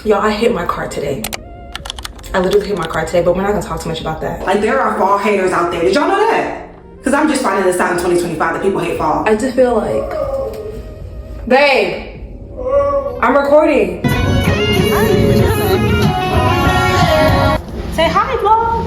Y'all, I hit my car today. I literally hit my car today, but we're not gonna talk too much about that. Like, there are fall haters out there. Did y'all know that? Because I'm just finding this out in 2025 that people hate fall. I just feel like, babe, I'm recording. Say hi, vlog.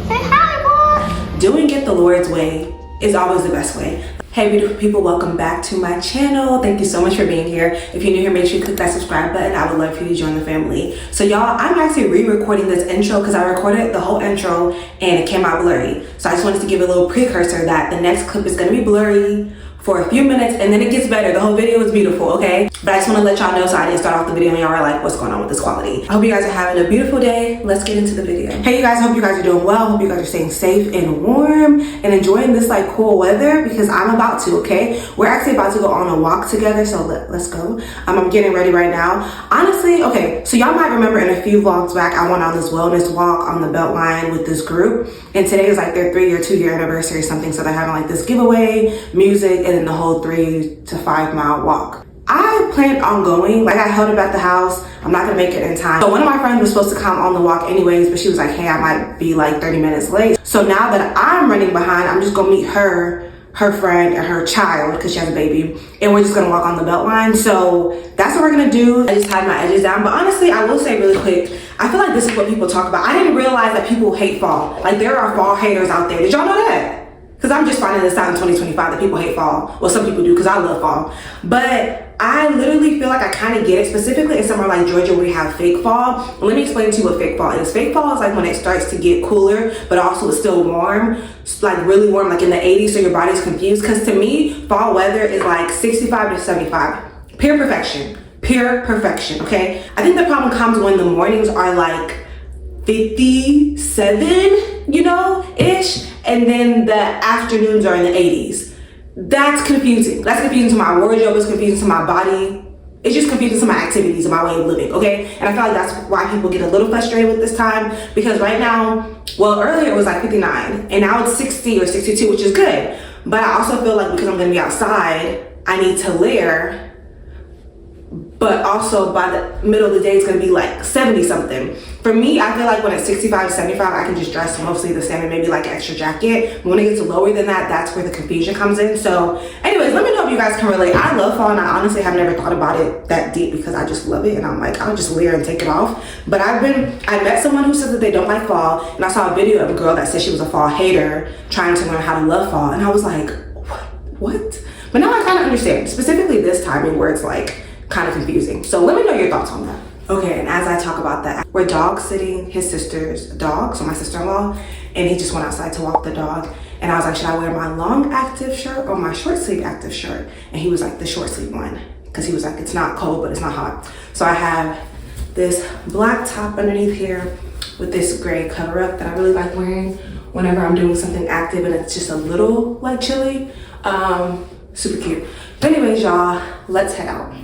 Say hi, vlog. Doing it the Lord's way is always the best way. Hey beautiful people, welcome back to my channel. Thank you so much for being here. If you're new here, make sure you click that subscribe button. I would love for you to join the family. So y'all, I'm actually re-recording this intro because I recorded the whole intro and it came out blurry. So I just wanted to give a little precursor that the next clip is gonna be blurry for a few minutes and then it gets better. The whole video is beautiful, okay? But I just want to let y'all know so I didn't start off the video and y'all are like, what's going on with this quality? I hope you guys are having a beautiful day. Let's get into the video. Hey you guys, hope you guys are doing well. Hope you guys are staying safe and warm and enjoying this like cool weather because I'm about to, okay? We're actually about to go on a walk together, so let's go. I'm getting ready right now. Honestly, okay, so y'all might remember in a few vlogs back, I went on this wellness walk on the Beltline with this group and today is like their 3 or 2 year anniversary or something, so they're having like this giveaway, music, and then the whole 3 to 5 mile walk. I planned on going, like I held up at the house. I'm not gonna make it in time. So one of my friends was supposed to come on the walk anyways, but she was like, hey, I might be like 30 minutes late. So now that I'm running behind, I'm just gonna meet her friend and her child, because she has a baby, and we're just gonna walk on the Beltline. So that's what we're gonna do. I just tied my edges down, but honestly, I will say really quick, I feel like this is what people talk about. I didn't realize that people hate fall. Like there are fall haters out there. Did y'all know that? Because I'm just finding this out in 2025 that people hate fall. Well, some people do because I love fall. But I literally feel like I kind of get it, specifically in somewhere like Georgia where we have fake fall. And let me explain to you what fake fall is. Fake fall is like when it starts to get cooler, but also it's still warm. It's like really warm, like in the 80s, so your body's confused. Because to me, fall weather is like 65 to 75. Pure perfection. Pure perfection, okay? I think the problem comes when the mornings are like 57, you know, ish. And then the afternoons are in the 80s. That's confusing. That's confusing to my wardrobe, it's confusing to my body. It's just confusing to my activities and my way of living, okay? And I feel like that's why people get a little frustrated with this time, because right now, well, earlier it was like 59 and now it's 60 or 62, which is good. But I also feel like because I'm gonna be outside, I need to layer, but also by the middle of the day, it's gonna be like 70 something. For me, I feel like when it's 65 to 75, I can just dress mostly the same and maybe like an extra jacket. But when it gets lower than that, that's where the confusion comes in. So anyways, let me know if you guys can relate. I love fall and I honestly have never thought about it that deep because I just love it. And I'm like, I'll just layer and take it off. But I met someone who said that they don't like fall. And I saw a video of a girl that said she was a fall hater trying to learn how to love fall. And I was like, what? But now I kind of understand, specifically this timing where it's like, kind of confusing. So let me know your thoughts on that. Okay, and as I talk about that, we're dog sitting his sister's dog, so my sister-in-law, and he just went outside to walk the dog. And I was like, should I wear my long active shirt or my short sleeve active shirt? And he was like, the short sleeve one, because he was like, it's not cold, but it's not hot. So I have this black top underneath here with this gray cover up that I really like wearing whenever I'm doing something active and it's just a little like chilly. Super cute. But anyways, y'all, let's head out.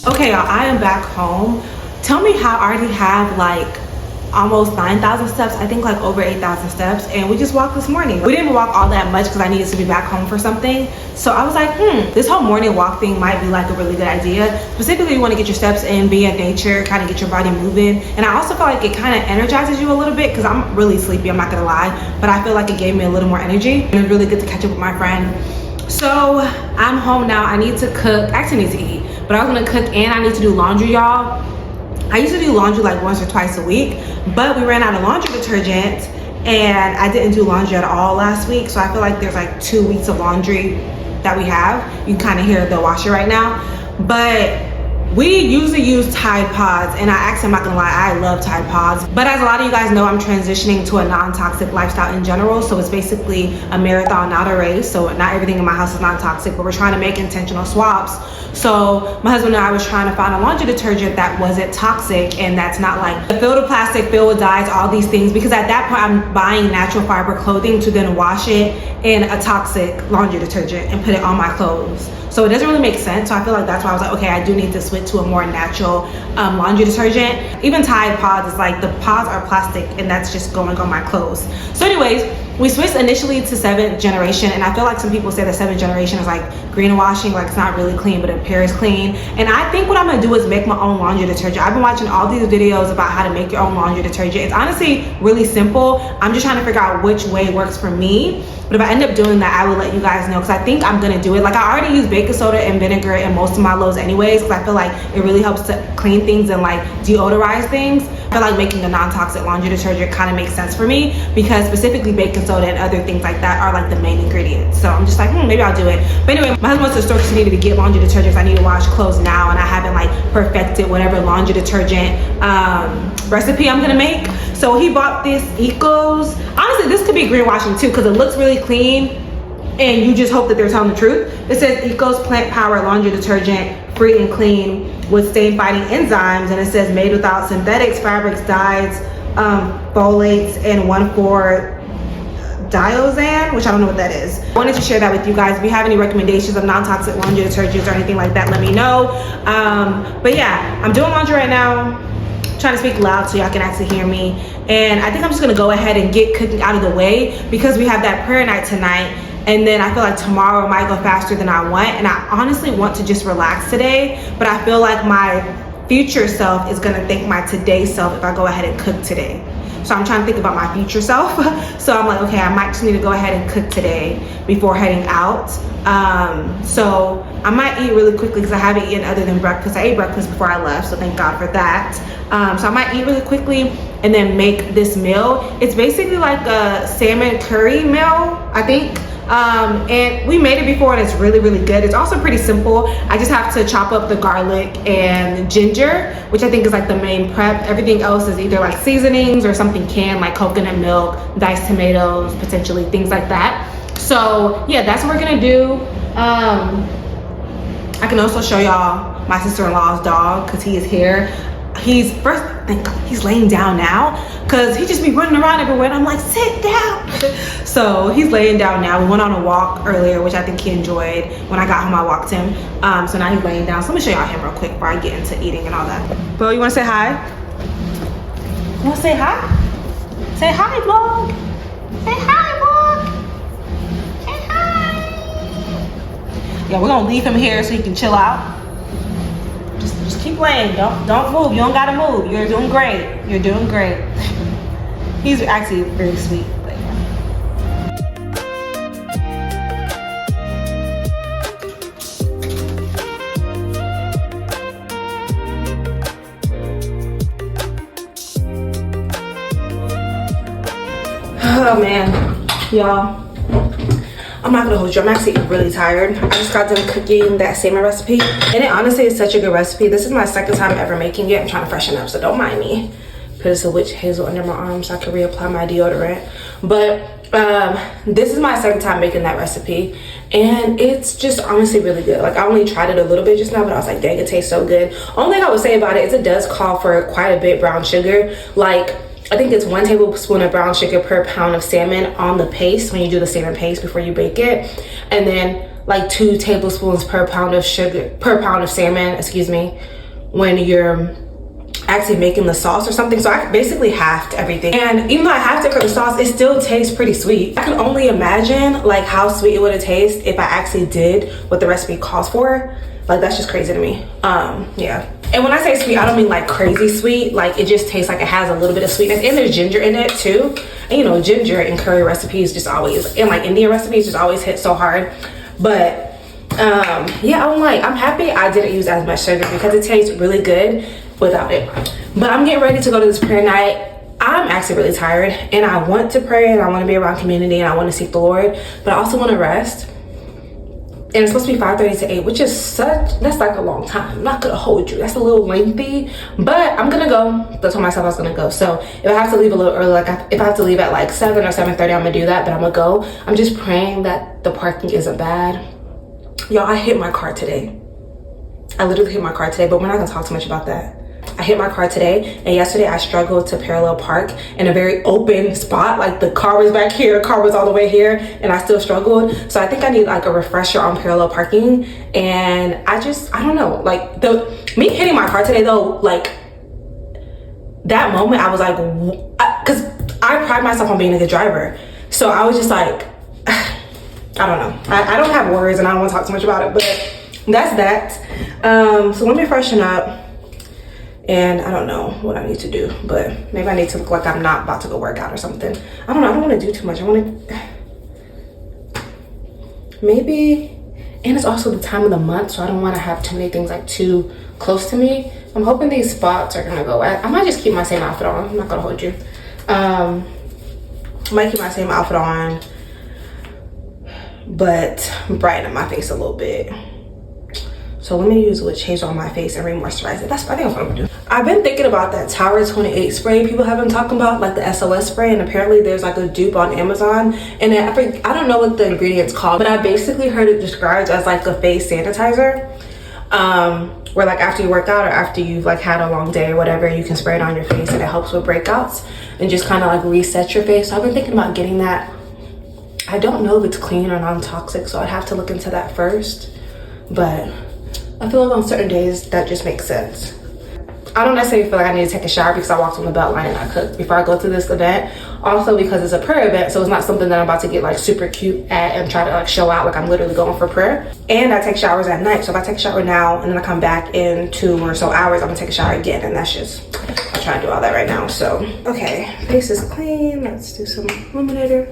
Okay, y'all, I am back home. Tell me how I already have like almost 9,000 steps. I think like over 8,000 steps. And we just walked this morning. We didn't walk all that much because I needed to be back home for something. So I was like, this whole morning walk thing might be like a really good idea. Specifically, you want to get your steps in, be in nature, kind of get your body moving. And I also feel like it kind of energizes you a little bit because I'm really sleepy, I'm not gonna lie. But I feel like it gave me a little more energy. And it was really good to catch up with my friend. So I'm home now. I need to cook. I actually need to eat. But I was gonna cook and I need to do laundry, y'all. I used to do laundry like once or twice a week, but we ran out of laundry detergent and I didn't do laundry at all last week. So I feel like there's like 2 weeks of laundry that we have. You can kind of hear the washer right now. But we usually use Tide Pods, and I'm not gonna lie, I love Tide Pods. But as a lot of you guys know, I'm transitioning to a non-toxic lifestyle in general. So it's basically a marathon, not a race. So not everything in my house is non-toxic, but we're trying to make intentional swaps. So my husband and I was trying to find a laundry detergent that wasn't toxic and that's not like filled with plastic, filled with dyes, all these things. Because at that point, I'm buying natural fiber clothing to then wash it in a toxic laundry detergent and put it on my clothes. so it doesn't really make sense. So I feel like that's why I was like, okay, I do need to switch to a more natural laundry detergent. Even Tide pods, is like the pods are plastic and that's just going on my clothes. So anyways, we switched initially to 7th generation, and I feel like some people say that 7th generation is like greenwashing, like it's not really clean but it appears clean. And I think what I'm gonna do is make my own laundry detergent. I've been watching all these videos about how to make your own laundry detergent. It's honestly really simple. I'm just trying to figure out which way works for me. But if I end up doing that, I will let you guys know, because I think I'm gonna do it. Like, I already use baking soda and vinegar in most of my loads anyways, because I feel like it really helps to clean things and like deodorize things. I feel like making a non-toxic laundry detergent kind of makes sense for me, because specifically baking soda and other things like that are like the main ingredients. So I'm just like, maybe I'll do it. But anyway, my husband went to the store because he needed to get laundry detergents. I need to wash clothes now, and I haven't like perfected whatever laundry detergent recipe I'm gonna make. So he bought this Ecos. Honestly, this could be greenwashing too, because it looks really clean and you just hope that they're telling the truth. It says Ecos Plant Power Laundry Detergent, free and clean with stain fighting enzymes, and it says made without synthetics, fabrics, dyes, phthalates, and 1,4-diazan, which I don't know what that is. I wanted to share that with you guys. If you have any recommendations of non-toxic laundry detergents or anything like that, let me know. But yeah, I'm doing laundry right now, trying to speak loud so y'all can actually hear me. And I think I'm just gonna go ahead and get cooking out of the way, because we have that prayer night tonight, and then I feel like tomorrow might go faster than I want. And I honestly want to just relax today, but I feel like my future self is gonna thank my today self if I go ahead and cook today. So I'm trying to think about my future self. So I'm like, okay, I might just need to go ahead and cook today before heading out. So I might eat really quickly, because I haven't eaten other than breakfast. I ate breakfast before I left, so thank God for that. So I might eat really quickly and then make this meal. It's basically like a salmon curry meal, I think. And we made it before, and it's really, really good. It's also pretty simple. I just have to chop up the garlic and ginger, which I think is like the main prep. Everything else is either like seasonings or something canned, like coconut milk, diced tomatoes, potentially things like that. So yeah, that's what we're gonna do. I can also show y'all my sister-in-law's dog, because he is here. He's laying down now, because he just be running around everywhere, and I'm like, sit down. So he's laying down now. We went on a walk earlier, which I think he enjoyed. When I got home, I walked him. So now he's laying down. So let me show y'all him real quick before I get into eating and all that. Bo, you want to say hi? You want to say hi? Say hi, vlog. Say hi, vlog. Say hi. Yeah, we're gonna leave him here so he can chill out. Just keep laying. Don't move. You don't gotta move. You're doing great. You're doing great. He's actually very sweet. But yeah. Oh man, y'all. I'm not gonna hold you. I'm actually really tired. I just got done cooking that salmon recipe, and it honestly is such a good recipe. This is my second time ever making it. I'm trying to freshen up, so don't mind me. Put some witch hazel under my arm so I can reapply my deodorant. But this is my second time making that recipe, and it's just honestly really good. Like, I only tried it a little bit just now, but I was like, dang, it tastes so good. Only thing I would say about it is it does call for quite a bit brown sugar. Like, I think it's 1 tablespoon of brown sugar per pound of salmon on the paste when you do the salmon paste before you bake it, and then like 2 tablespoons per pound of sugar per pound of salmon, excuse me, when you're actually making the sauce or something. So I basically halved everything, and even though I halved it for the sauce, it still tastes pretty sweet. I can only imagine like how sweet it would have tasted if I actually did what the recipe calls for. Like, that's just crazy to me. Yeah. And when I say sweet, I don't mean like crazy sweet. Like, it just tastes like it has a little bit of sweetness, and there's ginger in it too. And you know, ginger in curry recipes just always, and like Indian recipes just always hit so hard. But yeah, I'm happy I didn't use as much sugar, because it tastes really good without it. But I'm getting ready to go to this prayer night. I'm actually really tired, and I want to pray, and I want to be around community, and I want to seek the Lord, but I also want to rest. And it's supposed to be 5:30 to 8, which is that's like a long time. I'm not gonna hold you. That's a little lengthy, but I'm gonna go. I told myself I was gonna go. So if I have to leave a little early, like if I have to leave at like 7 or 7:30, I'm gonna do that, but I'm gonna go. I'm just praying that the parking isn't bad. Y'all, I hit my car today. I literally hit my car today, but we're not gonna talk too much about that. I hit my car today, and yesterday I struggled to parallel park in a very open spot. Like the car was back here, car was all the way here, and I still struggled. So I think I need like a refresher on parallel parking. And I don't know, like me hitting my car today though, like that moment I was like, because I pride myself on being a good driver. So I was just like, I don't know. I don't have words and I don't want to talk too much about it, but that's that. So let me freshen up. And I don't know what I need to do, but maybe I need to look like I'm not about to go work out or something. I don't know. I don't want to do too much. I want to maybe, and it's also the time of the month, so I don't want to have too many things like too close to me. I'm hoping these spots are gonna go. I might just keep my same outfit on. I'm not gonna hold you. I might keep my same outfit on, but brighten up my face a little bit. So let me use Witch Hazel on my face and re-moisturize it. I think that's what I'm gonna do. I've been thinking about that Tower 28 spray people have been talking about, like the SOS spray, and apparently there's like a dupe on Amazon. And I don't know what the ingredient's called, but I basically heard it described as like a face sanitizer. Where like after you work out or after you've like had a long day or whatever, you can spray it on your face and it helps with breakouts and just kind of like reset your face. So I've been thinking about getting that. I don't know if it's clean or non-toxic, so I'd have to look into that first. But I feel like on certain days that just makes sense. I don't necessarily feel like I need to take a shower because I walked on the belt line and I cooked before I go to this event. Also because it's a prayer event, so it's not something that I'm about to get like super cute at and try to like show out like I'm literally going for prayer. And I take showers at night, so if I take a shower now and then I come back in 2 or so hours, I'm gonna take a shower again, and that's just, I'm trying to do all that right now. So okay, face is clean. Let's do some illuminator.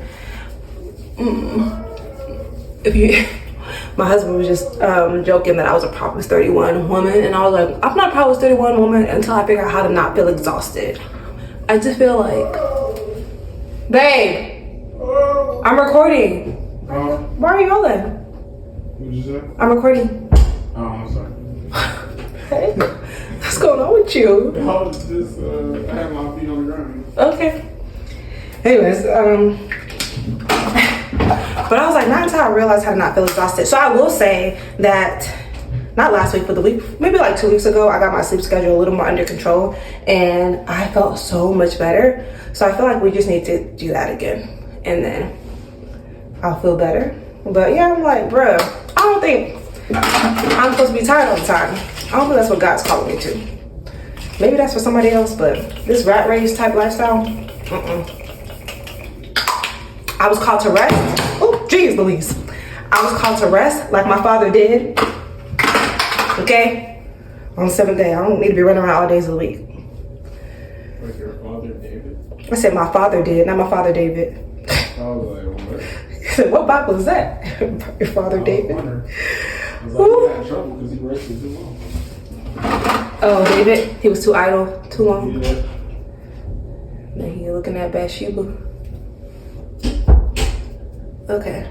My husband was just joking that I was a Proverbs 31 woman, and I was like, I'm not a Proverbs 31 woman until I figure out how to not feel exhausted. I just feel like, babe, I'm recording. Why are you yelling? What did you say? I'm recording. Oh, I'm sorry. Hey, what's going on with you? I was just, I had my feet on the ground. Okay. Anyways, but I was like, not until I realized how to not feel exhausted. So I will say that, not last week, but the week, maybe like 2 weeks ago, I got my sleep schedule a little more under control and I felt so much better. So I feel like we just need to do that again and then I'll feel better. But yeah, I'm like, bruh, I don't think I'm supposed to be tired all the time. I don't think that's what God's calling me to. Maybe that's for somebody else, but this rat race type lifestyle, I was called to rest. Oh, geez, Louise. I was called to rest like my father did. Okay? On the 7th day. I don't need to be running around all days of the week. Like your father, David? I said my father did, not my father David. I was like, what? He said, what Bible is that? Your father David? I was like, he got in trouble because he rested too long. Oh, David? He was too idle, too long. Yeah. Now he looking at Bathsheba. Okay.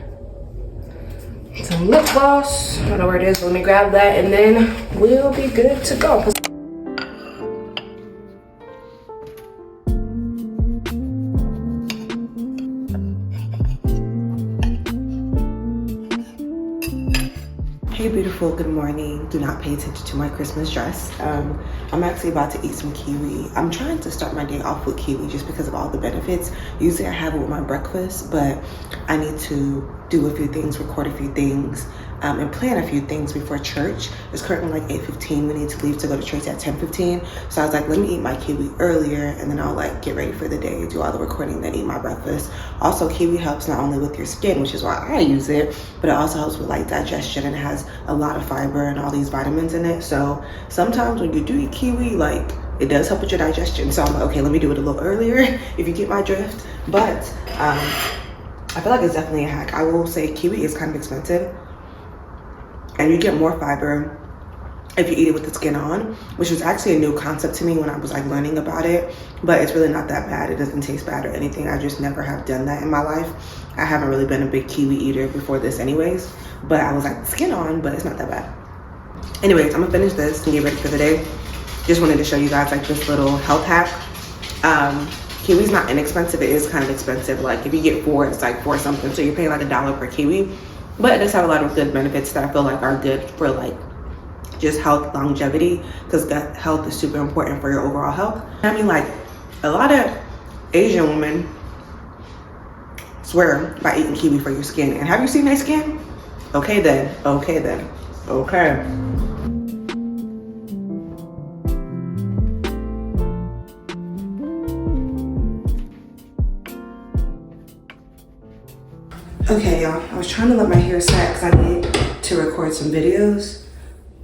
Some lip gloss. I don't know where it is. Let me grab that and then we'll be good to go. Hey beautiful, good morning. Do not pay attention to my Christmas dress. I'm actually about to eat some kiwi. I'm trying to start my day off with kiwi just because of all the benefits. Usually I have it with my breakfast, but I need to do a few things, record a few things, and plan a few things before church. It's currently like 8:15. We need to leave to go to church at 10:15. So I was like, let me eat my kiwi earlier and then I'll like get ready for the day, do all the recording, then eat my breakfast. Also, kiwi helps not only with your skin, which is why I use it, but it also helps with like digestion, and it has a lot of fiber and all these vitamins in it. So sometimes when you do eat kiwi, like it does help with your digestion. So I'm like, okay, let me do it a little earlier if you get my drift. But I feel like it's definitely a hack. I will say kiwi is kind of expensive and you get more fiber if you eat it with the skin on, which was actually a new concept to me when I was like learning about it, but it's really not that bad. It doesn't taste bad or anything. I just never have done that in my life. I haven't really been a big kiwi eater before this anyways, but I was like skin on, but it's not that bad. Anyways, I'm gonna finish this and get ready for the day. Just wanted to show you guys like this little health hack. Kiwi's not inexpensive. It is kind of expensive. Like if you get 4, it's like 4 something. So you're paying like $1 per kiwi, but it does have a lot of good benefits that I feel like are good for like just health, longevity, because gut health is super important for your overall health. I mean, like, a lot of Asian women swear by eating kiwi for your skin. And have you seen their skin? Okay then. Okay. Okay, y'all, I was trying to let my hair set because I need to record some videos,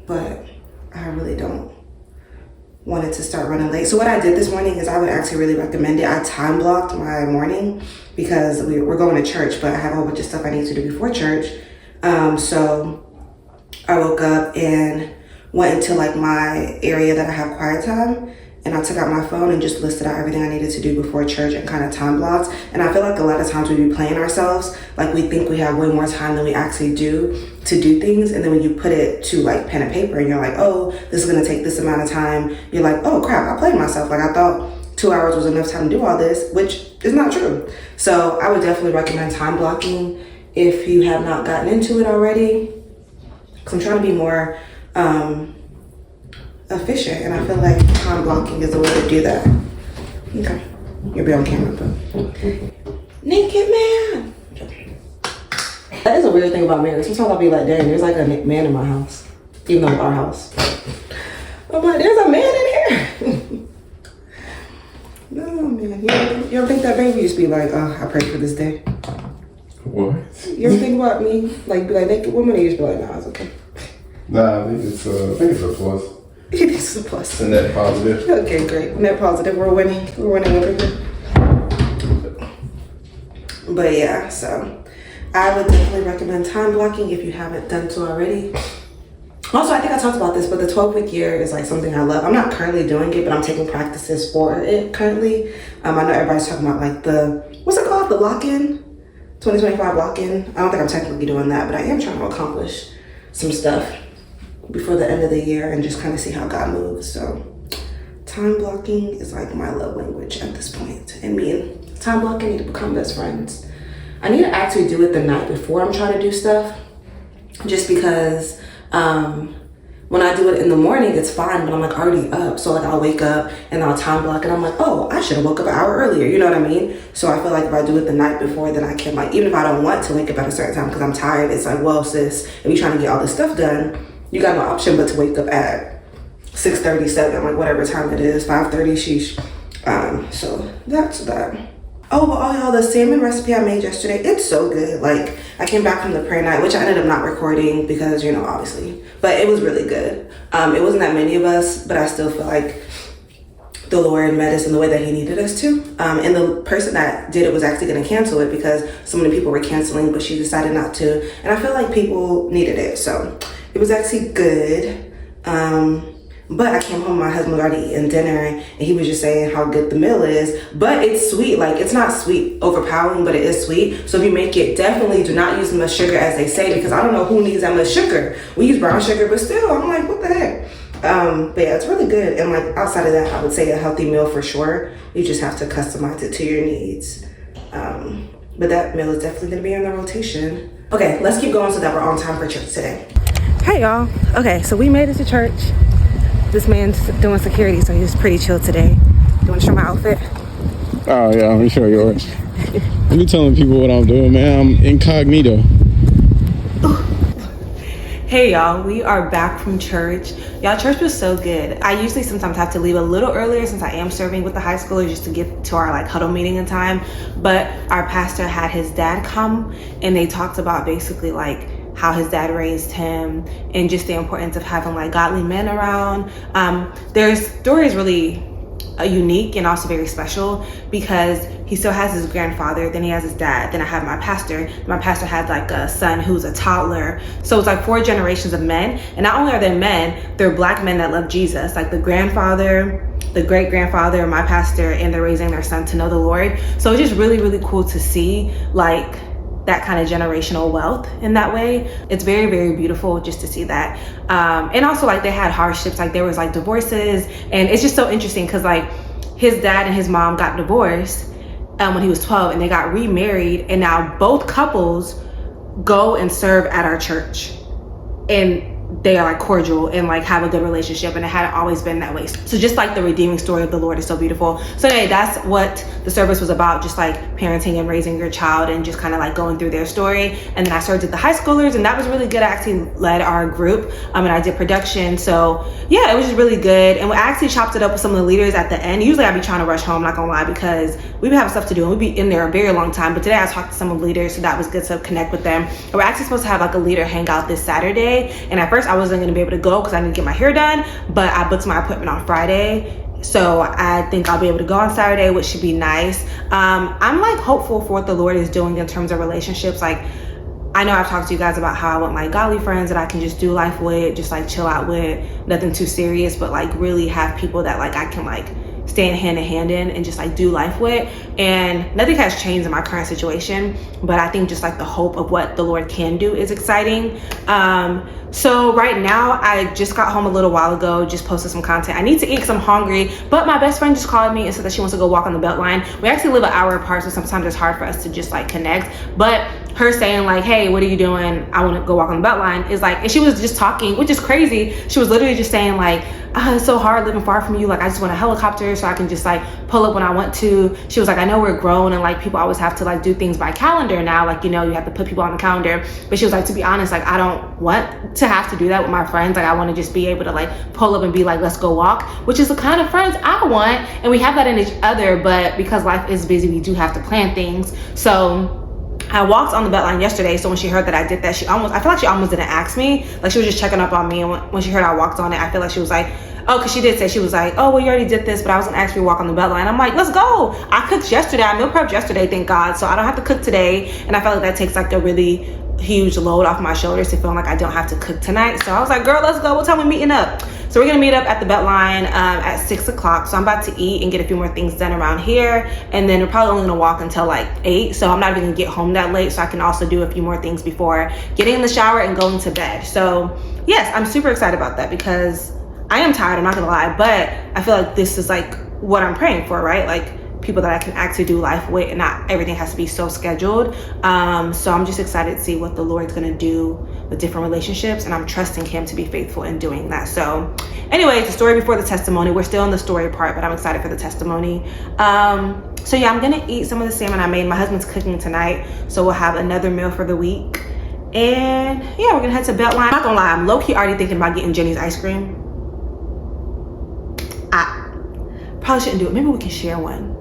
but I really don't want it to start running late. So what I did this morning is I would actually really recommend it. I time blocked my morning because we're going to church, but I have a whole bunch of stuff I need to do before church. So I woke up and went into like my area that I have quiet time, and I took out my phone and just listed out everything I needed to do before church and kind of time blocked. And I feel like a lot of times we be playing ourselves, like we think we have way more time than we actually do to do things. And then when you put it to like pen and paper and you're like, oh, this is gonna take this amount of time, you're like, oh crap, I played myself. Like I thought 2 hours was enough time to do all this, which is not true. So I would definitely recommend time blocking if you have not gotten into it already. Cause I'm trying to be more efficient, and I feel like time blocking is the way to do that. Okay, you'll be on camera, but naked man. That is a weird thing about marriage. Sometimes I'll be like, dang, there's like a man in my house, even though it's our house. I'm like, there's a man in here. No, man, you ever think that baby used to be like, oh, I prayed for this day? What? You ever think about me, like, be like naked woman, or you just be like, nah, it's okay. Nah, I think it's a plus. It is a plus. A net positive. Okay, great. Net positive. We're winning. We're winning over here. But yeah, so I would definitely recommend time blocking if you haven't done so already. Also, I think I talked about this, but the 12-week year is like something I love. I'm not currently doing it, but I'm taking practices for it currently. I know everybody's talking about like what's it called? The lock-in? 2025 lock-in. I don't think I'm technically doing that, but I am trying to accomplish some stuff before the end of the year and just kind of see how God moves. So time blocking is like my love language at this point. And me and time blocking need to become best friends. I need to actually do it the night before I'm trying to do stuff, just because when I do it in the morning, it's fine, but I'm like already up. So like I'll wake up and I'll time block and I'm like, oh, I should have woke up an hour earlier. You know what I mean? So I feel like if I do it the night before, then I can, like, even if I don't want to wake up at a certain time because I'm tired, it's like, well, sis, if you're trying to get all this stuff done, you got no option but to wake up at 6:37, like whatever time it is, 5:30, sheesh. So that's that. Oh, but all y'all, the salmon recipe I made yesterday, it's so good. Like, I came back from the prayer night, which I ended up not recording because, you know, obviously, but it was really good. It wasn't that many of us, but I still feel like the Lord met us in the way that he needed us to. And the person that did it was actually going to cancel it because so many people were canceling, but she decided not to. And I feel like people needed it. So it was actually good. But I came home, my husband was already eating dinner, and he was just saying how good the meal is. But it's sweet. Like, it's not sweet overpowering, but it is sweet. So if you make it, definitely do not use as much sugar as they say, because I don't know who needs that much sugar. We use brown sugar, but still, I'm like, what the heck? But yeah, it's really good. And like, outside of that, I would say a healthy meal for sure. You just have to customize it to your needs. But that meal is definitely gonna be in the rotation. Okay, let's keep going so that we're on time for church today. Hey y'all. Okay, so we made it to church. This man's doing security, so he's pretty chill today. You want to show my outfit? Oh yeah, let me show yours. I be telling people what I'm doing, man. I'm incognito. Hey y'all, we are back from church. Y'all, church was so good. I usually sometimes have to leave a little earlier since I am serving with the high schoolers just to get to our like huddle meeting in time. But our pastor had his dad come, and they talked about basically like how his dad raised him and just the importance of having like godly men around. Their story is really unique and also very special because he still has his grandfather, then he has his dad, then I have my pastor. My pastor had like a son who's a toddler. So it's like 4 generations of men. And not only are they men, they're black men that love Jesus. Like the grandfather, the great grandfather, my pastor, and they're raising their son to know the Lord. So it's just really, really cool to see like that kind of generational wealth in that way. It's very, very beautiful just to see that. And also like they had hardships, like there was like divorces, and it's just so interesting because like his dad and his mom got divorced when he was 12 and they got remarried, and now both couples go and serve at our church. And they are like cordial and like have a good relationship, and it hadn't always been that way. So just like the redeeming story of the Lord is so beautiful. So anyway, that's what the service was about, just like parenting and raising your child and just kind of like going through their story. And then I served at the high schoolers, and that was really good. I actually led our group and I did production. So yeah, it was just really good. And we actually chopped it up with some of the leaders at the end. Usually I'd be trying to rush home, not gonna lie, because we'd be having stuff to do and we'd be in there a very long time. But today I talked to some of the leaders, so that was good to connect with them. And we're actually supposed to have like a leader hangout this Saturday. And at first I wasn't gonna be able to go because I need to get my hair done, but I booked my appointment on Friday. So I think I'll be able to go on Saturday, which should be nice. I'm like hopeful for what the Lord is doing in terms of relationships. Like, I know I've talked to you guys about how I want like godly friends that I can just do life with, just like chill out with, nothing too serious, but like really have people that like I can like stand hand in hand in and just like do life with. And nothing has changed in my current situation, but I think just like the hope of what the Lord can do is exciting. So right now I just got home a little while ago, just posted some content. I need to eat because I'm hungry, but my best friend just called me and said that she wants to go walk on the Beltline. We actually live an hour apart, so sometimes it's hard for us to just like connect, but her saying like, hey, what are you doing? I want to go walk on the Beltline is like, and she was just talking, which is crazy. She was literally just saying like, it's so hard living far from you. Like, I just want a helicopter so I can just like pull up when I want to. She was like, I know we're grown and like people always have to like do things by calendar now. Like, you know, you have to put people on the calendar. But she was like, to be honest, like I don't want to have to do that with my friends. Like I want to just be able to like pull up and be like, let's go walk, which is the kind of friends I want. And we have that in each other, but because life is busy, we do have to plan things. So I walked on the Beltline yesterday, so when she heard that I did that, I feel like she almost didn't ask me. Like she was just checking up on me, and when she heard I walked on it, I feel like she was like, oh, because she did say, she was like, oh, well, you already did this, but I was gonna ask you to walk on the Beltline. I'm like, let's go. I cooked yesterday, I meal prepped yesterday, thank God, so I don't have to cook today, and I felt like that takes like a really huge load off my shoulders to feel like I don't have to cook tonight. So I was like, girl, let's go. What time are we meeting up? So we're gonna meet up at the Beltline at 6 o'clock. So I'm about to eat and get a few more things done around here, and then we're probably only gonna walk until like 8. So I'm not even gonna get home that late, so I can also do a few more things before getting in the shower and going to bed. So yes, I'm super excited about that because I am tired, I'm not gonna lie, but I feel like this is like what I'm praying for, right? Like people that I can actually do life with, and not everything has to be so scheduled. So I'm just excited to see what the Lord's gonna do with different relationships, and I'm trusting him to be faithful in doing that. So anyways, the story before the testimony. We're still in the story part, but I'm excited for the testimony. So yeah, I'm gonna eat some of the salmon I made. My husband's cooking tonight, so we'll have another meal for the week. And yeah, we're gonna head to Beltline. I'm not gonna lie, I'm low-key already thinking about getting Jenny's ice cream. I probably shouldn't do it. Maybe we can share one.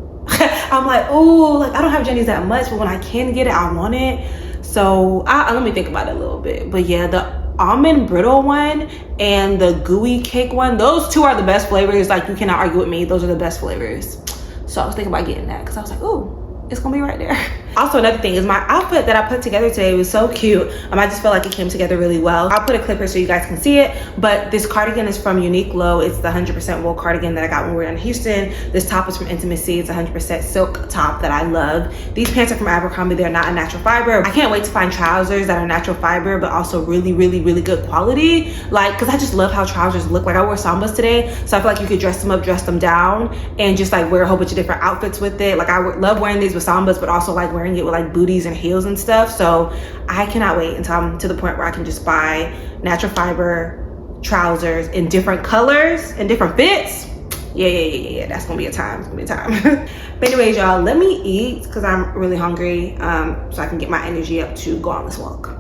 I'm like, oh, like I don't have Jenny's that much, but when I can get it, I want it. So let me think about it a little bit. But yeah, the almond brittle one and the gooey cake one, those two are the best flavors. Like you cannot argue with me, those are the best flavors. So I was thinking about getting that because I was like, oh, it's gonna be right there. Also, another thing is my outfit that I put together today was so cute. I just felt like it came together really well. I'll put a clip here so you guys can see it, but this cardigan is from Uniqlo. It's the 100% wool cardigan that I got when we were in Houston. This top is from Intimacy. It's a 100% silk top that I love. These pants are from Abercrombie. They're not a natural fiber. I can't wait to find trousers that are natural fiber, but also really, really, really good quality. Like, cause I just love how trousers look. Like I wore Sambas today, so I feel like you could dress them up, dress them down, and just like wear a whole bunch of different outfits with it. Like I love wearing these with Sambas, but also like wearing it with like booties and heels and stuff. So I cannot wait until I'm to the point where I can just buy natural fiber trousers in different colors and different fits. Yeah, that's gonna be a time. It's gonna be a time. But anyways, y'all, let me eat because I'm really hungry, so I can get my energy up to go on this walk.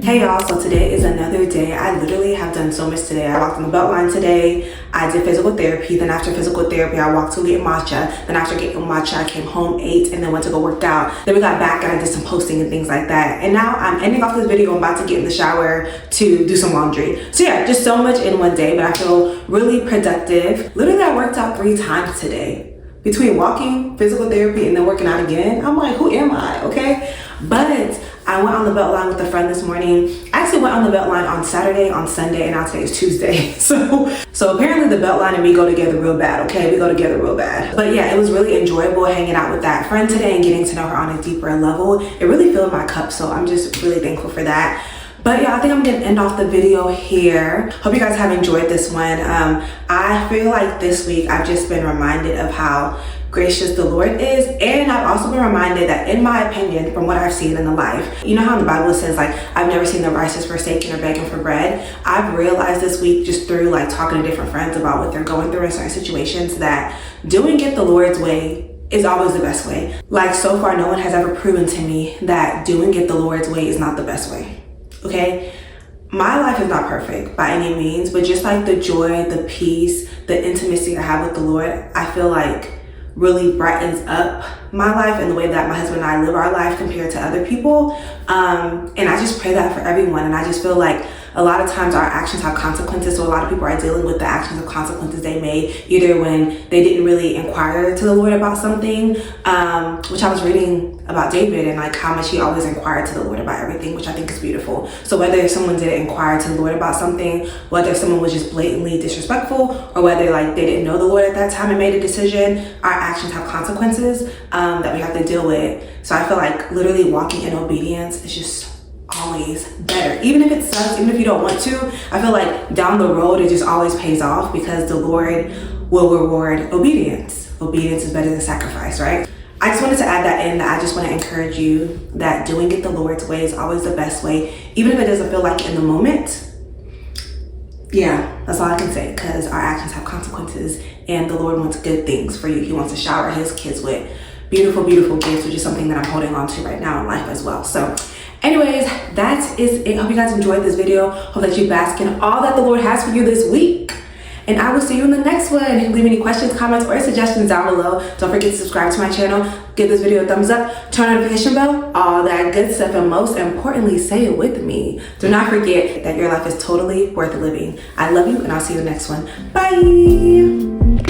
Hey y'all, so today is another day. I literally have done so much today. I walked on the Beltline today. I did physical therapy. Then after physical therapy, I walked to get matcha. Then after getting matcha, I came home, ate, and then went to go work out. Then we got back and I did some posting and things like that. And now I'm ending off this video. I'm about to get in the shower to do some laundry. So yeah, just so much in one day, but I feel really productive. Literally, I worked out 3 times today. Between walking, physical therapy, and then working out again. I'm like, who am I, okay? But I went on the Beltline with a friend this morning. I actually went on the Beltline on Saturday, on Sunday, and now today is Tuesday. So apparently the Beltline and me go together real bad, okay? We go together real bad. But yeah, it was really enjoyable hanging out with that friend today and getting to know her on a deeper level. It really filled my cup, so I'm just really thankful for that. But yeah, I think I'm gonna end off the video here. Hope you guys have enjoyed this one. I feel like this week I've just been reminded of how gracious the Lord is, and I've also been reminded that, in my opinion, from what I've seen in the life, you know how in the Bible it says, like, I've never seen the righteous forsaken or begging for bread. I've realized this week, just through like talking to different friends about what they're going through in certain situations, that doing it the Lord's way is always the best way. Like, so far no one has ever proven to me that doing it the Lord's way is not the best way. Okay, my life is not perfect by any means, but just like the joy, the peace, the intimacy I have with the Lord, I feel like really brightens up my life and the way that my husband and I live our life compared to other people. And I just pray that for everyone. And I just feel like a lot of times our actions have consequences. So a lot of people are dealing with the actions of consequences they made, either when they didn't really inquire to the Lord about something, which I was reading about David and like how much he always inquired to the Lord about everything, which I think is beautiful. So whether someone didn't inquire to the Lord about something, whether someone was just blatantly disrespectful, or whether like they didn't know the Lord at that time and made a decision, our actions have consequences that we have to deal with. So I feel like literally walking in obedience is just always better. Even if it sucks, even if you don't want to, I feel like down the road it just always pays off, because the Lord will reward obedience. Obedience is better than sacrifice, right? I just wanted to add that in, that I just want to encourage you that doing it the Lord's way is always the best way, even if it doesn't feel like it in the moment. Yeah, that's all I can say, because our actions have consequences and the Lord wants good things for you. He wants to shower his kids with beautiful, beautiful gifts, which is something that I'm holding on to right now in life as well. So anyways, that is it. I hope you guys enjoyed this video. Hope that you bask in all that the Lord has for you this week. And I will see you in the next one. Leave any questions, comments, or suggestions down below. Don't forget to subscribe to my channel. Give this video a thumbs up. Turn on the notification bell. All that good stuff. And most importantly, say it with me. Do not forget that your life is totally worth living. I love you, and I'll see you in the next one. Bye.